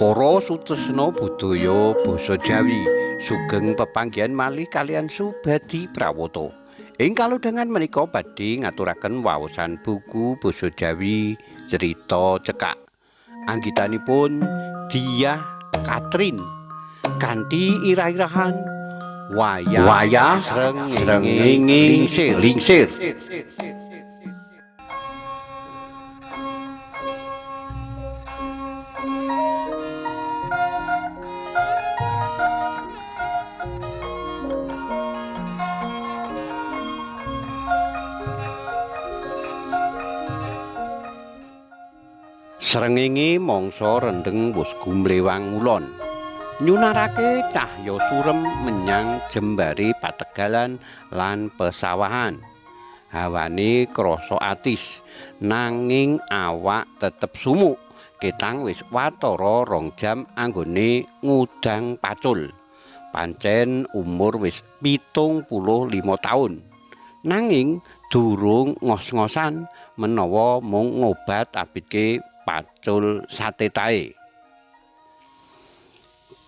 Para sutresna budaya basa Jawi sugeng pepanggihan malih kalian Subadi Prawata. Ing kalodhangan menika badhe ngaturaken waosan buku basa Jawi Cerita Cekak. Anggitanipun Diah Katrin kanthi irah-irahan Wayah Srengenge Lingsir. Srengenge mangsa rendeng wus gumlewang ngulon. Nyunarake cahya surem menyang jembare pategalan lan pesawahan. Hawane krasa atis, nanging awak tetep sumuk. Ketang wis watara 2 jam anggone ngudang pacul. Pancen umur wis 75 taun. Nanging durung ngos-ngosan menawa mung ngobat abitke pacul satetae.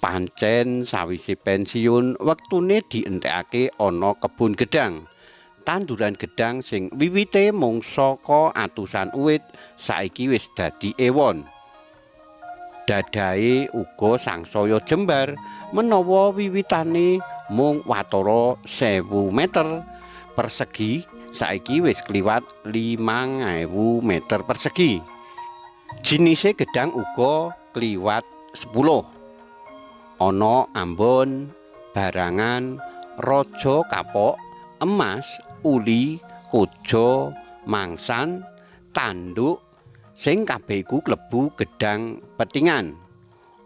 Pancen sawise pensiun wektune dientekake ana kebun gedhang. Tanduran gedhang sing wiwite mung saka atusan uwit saiki wis dadi ewon. Dadahe uga sangsaya jembar menawa wiwitane mung watara 1000 meter persegi saiki wis kliwat 5000 meter persegi. Jinise gedhang uga kliwat 10. Ana ambon, barangan, raja kapok, emas, uli, koja, mangsan, tanduk, sing kabeh iku klebu gedhang petingan.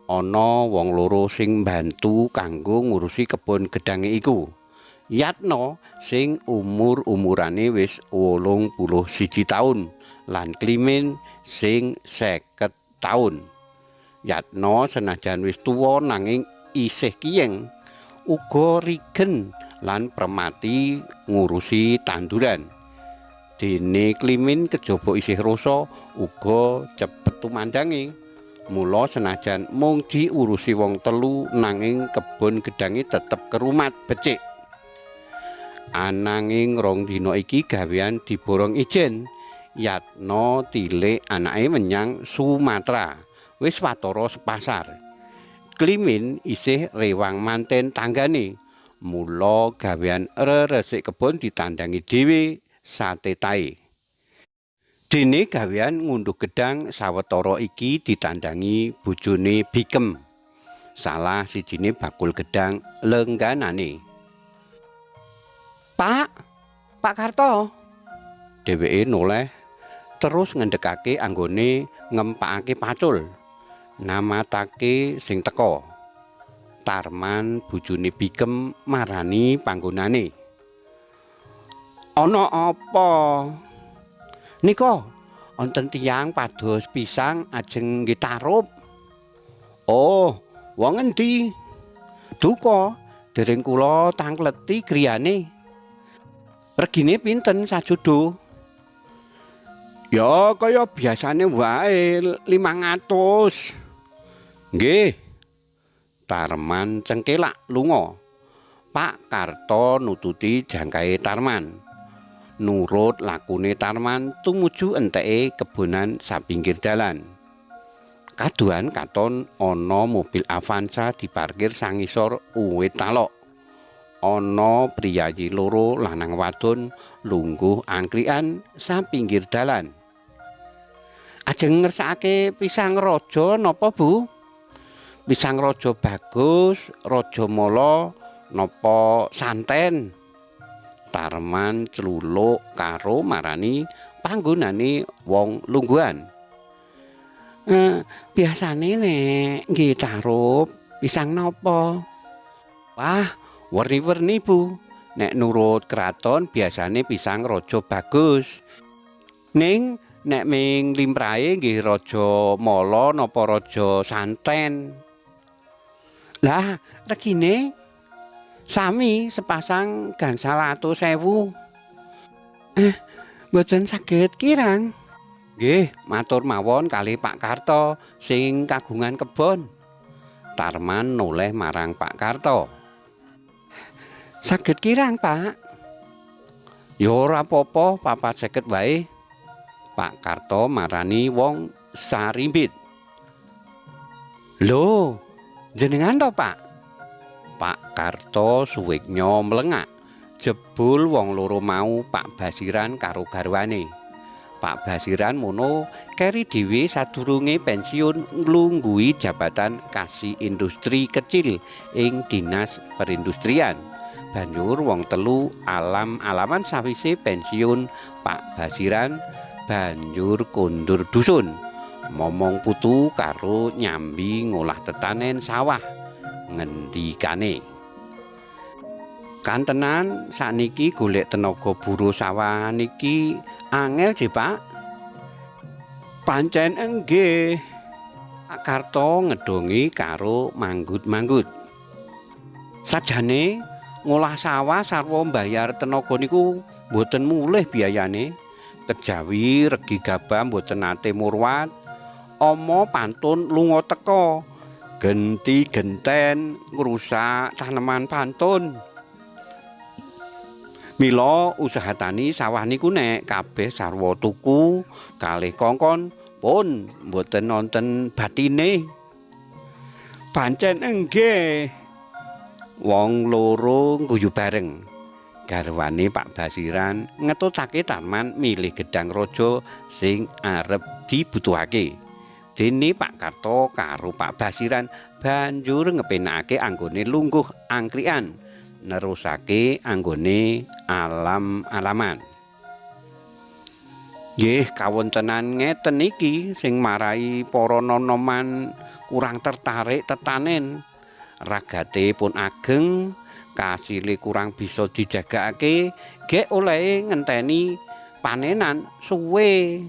Ana wong loro sing mbantu kanggo ngurusi kebon gedhange iku. Yatna sing umurane wis 81 taun lan Klimin sing 50 taun. Yatna senajan wis tuwa nanging isih kiyeng, uga rigen lan premati ngurusi tanduran. Dene Klimin kejaba isih rasa uga cepet tumandange. Mula senajan mung diurusi wong telu nanging kebon gedhange tetep kerumat becik. Ananging 2 dina iki gawean diborong ijen. Yatna tilik anake menyang Sumatera. Wis watara sepasar. Klimin isih rewang manten tanggane. Mula gawean reresik kebon ditandangi dhewe satetae. Dene gawean ngunduh gedhang sawetara iki ditandangi bojone Bikem. Salah sijine bakul gedhang lengganane. Pak Karto. Dheweke noleh terus ngendhekake anggone ngempakake pacul. Namatake sing teka. Tarman bojone Bikem marani panggonane. Ana apa? Nika wonten tiyang pados pisang ajeng nggih tarup. Oh, wong endi? Duka, dereng kula tangkleti griyane. Regine pinten sajodo? Ya kaya biasane wae 500. Nggih. Tarman cengkelak lunga. Pak Karto nututi jangkae Tarman. Nurut lakune Tarman tumuju enteke kebonan sapinggir dalan. Kaduan katon ana mobil Avanza diparkir sangisor uwit talok. Ana priyayi loro lanang wadon lungguh angkrikan sapinggir dalan. Ajeng ngersakake pisang raja napa, Bu? Pisang raja bagus, raja mala napa santen? Tarman celuluk karo marani panggonane wong lungguhan. Biasane nek nggih tarup pisang napa? Wah, werni-werni, Bu. Nek nurut kraton biasane pisang raja bagus. Ning nek ming limrahe nggih raja mala napa raja santen. Lah, regine sami sepasang gangsal 100.000. Mboten saged kirang. Nggih, matur mawon kalih Pak Karto sing kagungan kebon. Tarman noleh marang Pak Karto. "Saged kirang, Pak?" "Ya ora apa-apa, 450 wae." Pak Karto marani wong sarimbit. "Lho, jenengan to, Pak?" Pak Karto suwignya mlengak. Jebul wong loro mau Pak Basiran karo garwane. Pak Basiran mono keri dhewe sadurunge pensiun nglungguhi jabatan Kasih Industri Kecil ing Dinas Perindustrian. Banjur wong telu alam-alaman sawise pensiun Pak Basiran banjur kondur dusun. Momong putu karo nyambi ngolah tetanen sawah. Ngendikane, "Kantenan sakniki golek tenaga buruh sawah niki angel nggih, Pak?" "Pancen enggih." Pak Karto ngedongi karo manggut-manggut. "Sajane ngolah sawah sarwa mbayar tenaga niku mboten mulih biayane. Kejawi regi gabah mboten nate murwat. Ama pantun lunga teka. Genti genten ngrusak taneman pantun. Mila usaha tani sawah niku nek kabeh sarwa tuku kalih kongkon pun mboten nonton batine." "Pancen enggih." Wong loro ngguyu bareng. Garwane Pak Basiran ngetutake Tarman milih gedang raja sing arep dibutuhake. Dene Pak Karto karo Pak Basiran banjur ngepenake anggone lungguh angkrikan, nerusake anggone alam-alaman. Nggih kawontenan ngeten iki sing marai para nonoman kurang tertarik tetanen. Ragate pun ageng, kasile kurang bisa dijagakake, gek oleh ngenteni panenan suwe.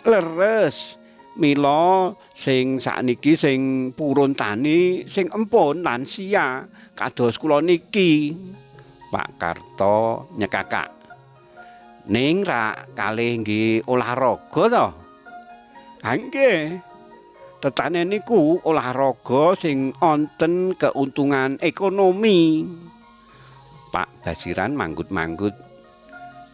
Leres. Mila sing sakniki sing purun tani sing empun lan sia kados kula niki." Pak Karto nyekakak. "Ning rak kalih nggih olahraga to?" "Nggih. Tetanen niku olahraga sing onten keuntungan ekonomi." Pak Basiran manggut-manggut.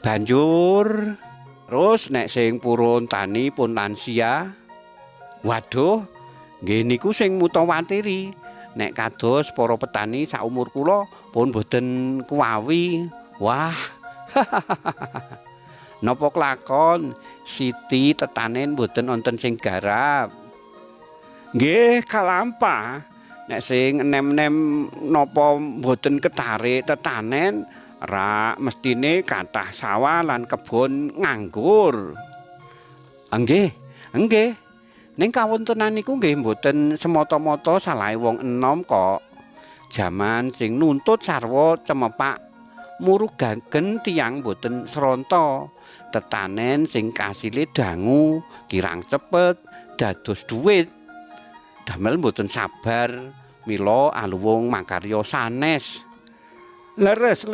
"Banjur terus nek sing purun tani pun lansia?" "Waduh, nggih niku sing mutawatiri. Nek kados para petani saumur kula pun boten kuwawi." "Wah, napa kelakon siti tetanen boten wonten sing garap?" "Nggih kalampah. Nek sing enem-enem napa boten ketarik tetanen, rak mestine kathah sawah lan kebon nganggur." "Nggih, nggih. Ning kawontenan niku nggih mboten semata-mata salahe wong enom kok. Jaman sing nuntut sarwa cemepak murugaken tiyang mboten sranta. Tetanen sing kasile dangu kirang cepet dados dhuwit. Damel mboten sabar, mila aluwung makarya sanes." Leres.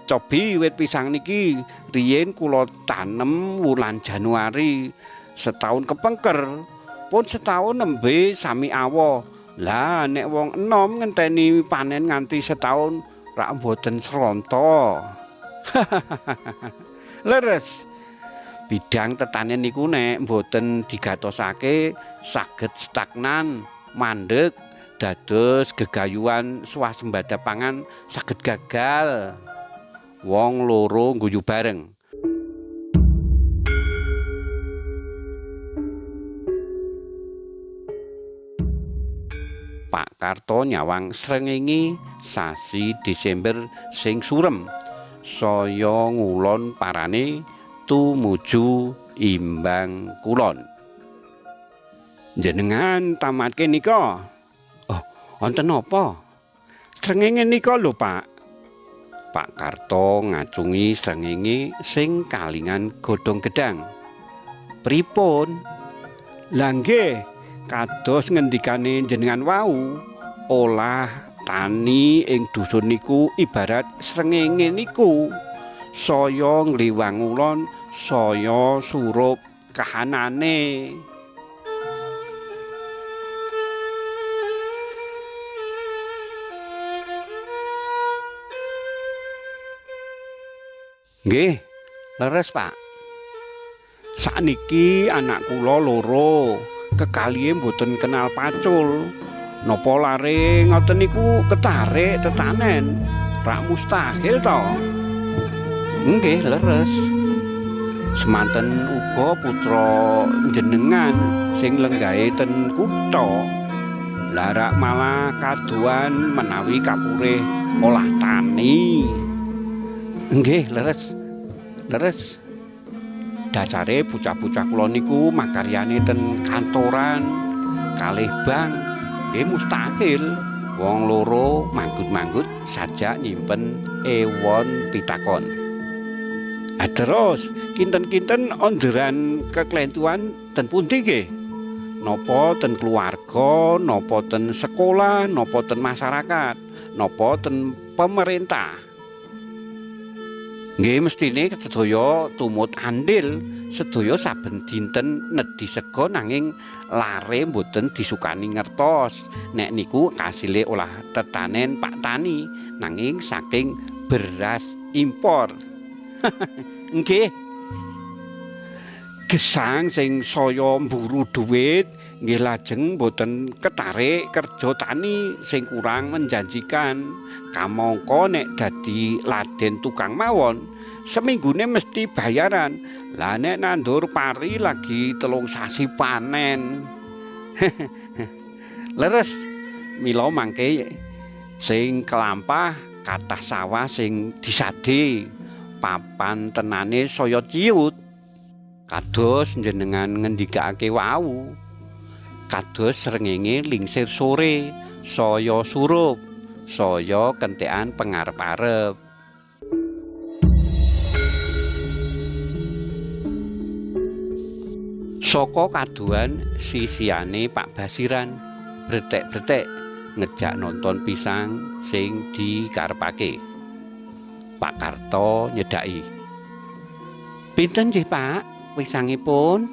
"Cobi wit pisang niki riyin kula tanem wulan Januari. Setahun kepengker, pun setahun nembe sami awoh. Lah nek wong enom ngenteni panen nganti setahun rak mboten sranta." Leres. Bidang tetanen niku nek mboten digatosake saged stagnan, mandeg, dados gegayuhan swasembada pangan saged gagal. Wong loro ngguyu bareng. Pak Karto nyawang srengenge sasi Desember sing surem, saya ngulon parane tumuju imbang kulon. "Jenengan tamatke nika?" "Oh, wonten napa?" "Srengenge nika lho, Pak." Pak Karto ngacungi srengenge sing kalingan godhong gedang. "Pripun?" "Lah nggih, kados ngendikane jenengan wau, olah tani ing dusun niku ibarat srengenge niku. Saya ngliwang ulon, saya surup kahanane." Nggih, leres Pak. Sakniki anak kula loro kekalih mboten kenal pacul. Napa lare ngoten niku ketarik tetanen? Rak mustahil to. Nggih, leres. Semanten uga putra jenengan sing lenggahe ten kutha. Larak malah kaduan menawi kapure olah tani. Nggih, leres. Leres. Dasare bocah-bocah kula niku makaryane ten kantoran kalih bank. Nggih mustahil wong loro manggut-manggut sajak nyimpen ewon pitakon. Terus kinten-kinten onderan keklentuan ten pundi nggih? Napa ten keluarga, napa ten sekolah, napa ten masyarakat, napa ten pemerintah? Nggih mestine sedaya tumut andil, sedaya saben dinten nedhi sega nanging lare mboten disukani ngertos. Nek niku kasile olah tetanen Pak Tani nanging saking beras impor. Nggih. Gesang sing saya mburu dhuwit nggih lajeng boten ketarik kerja tani sing kurang menjanjikan. Kamangka nek dadi laden tukang mawon seminggune mesti bayaran. Lah nek nandur pari lagi 3 sasi panen. Leres mila mangke sing kelampah kathah sawah sing disade. Papan tenane saya ciut kados jenengan ngendikake wau kados srengenge lingsir sore saya surup saya kentekan pengarep-arep. Saka kaduan sisiane Pak Basiran bretek-bretek ngejak nonton pisang sing dikarepake. Pak Karto nyedaki. Pinten nggih Pak pisangipun?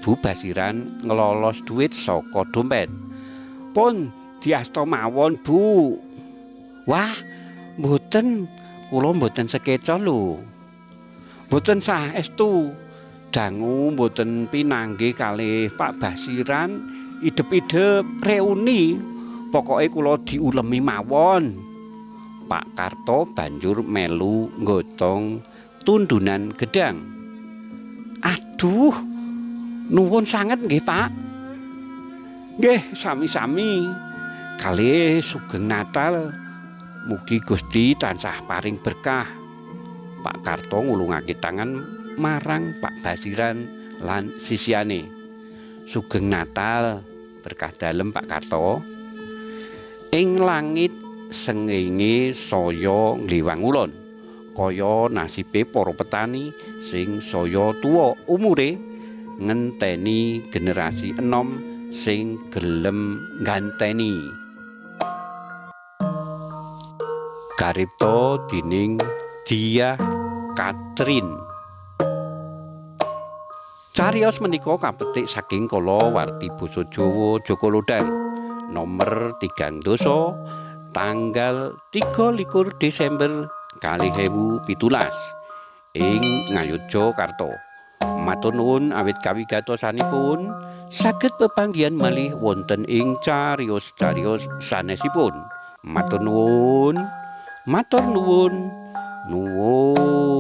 Bu Basiran ngelolos duit saka dompet. Pun diasta mawon Bu. Wah, mboten, kula mboten sekeca lho. Mboten saestu. Dangu mboten pinanggih kalih Pak Basiran idep-idep reuni. Pokoke kula diulemi mawon. Pak Karto banjur melu nggotong tundunan gedang. Aduh, nuwun sanget nggih Pak. Nggih, sami-sami. Kalih sugeng Natal. Mugi Gusti tansah paring berkah. Pak Karto ngulungake tangan marang Pak Basiran lan sisiane. Sugeng Natal, berkah dalem Pak Karto. Ing langit sengenge saya ngliwang ulun kaya nasibe para petani sing saya tuwa umure ngenteni generasi enom sing gelem ngganteni. Karipta dening Diah Katrin. Cariyos menika kapetik saking kalawarti basa Jawa Joko Lodang nomor 3 dosa tanggal 23 Desember 2017 ing Ngayogyakarta. Matur nuwun awit kawigatosanipun saged pepanggihan malih wonten ing cariyos-cariyos sanesipun. Matur nuwun. Matur nuwun. Nuwun.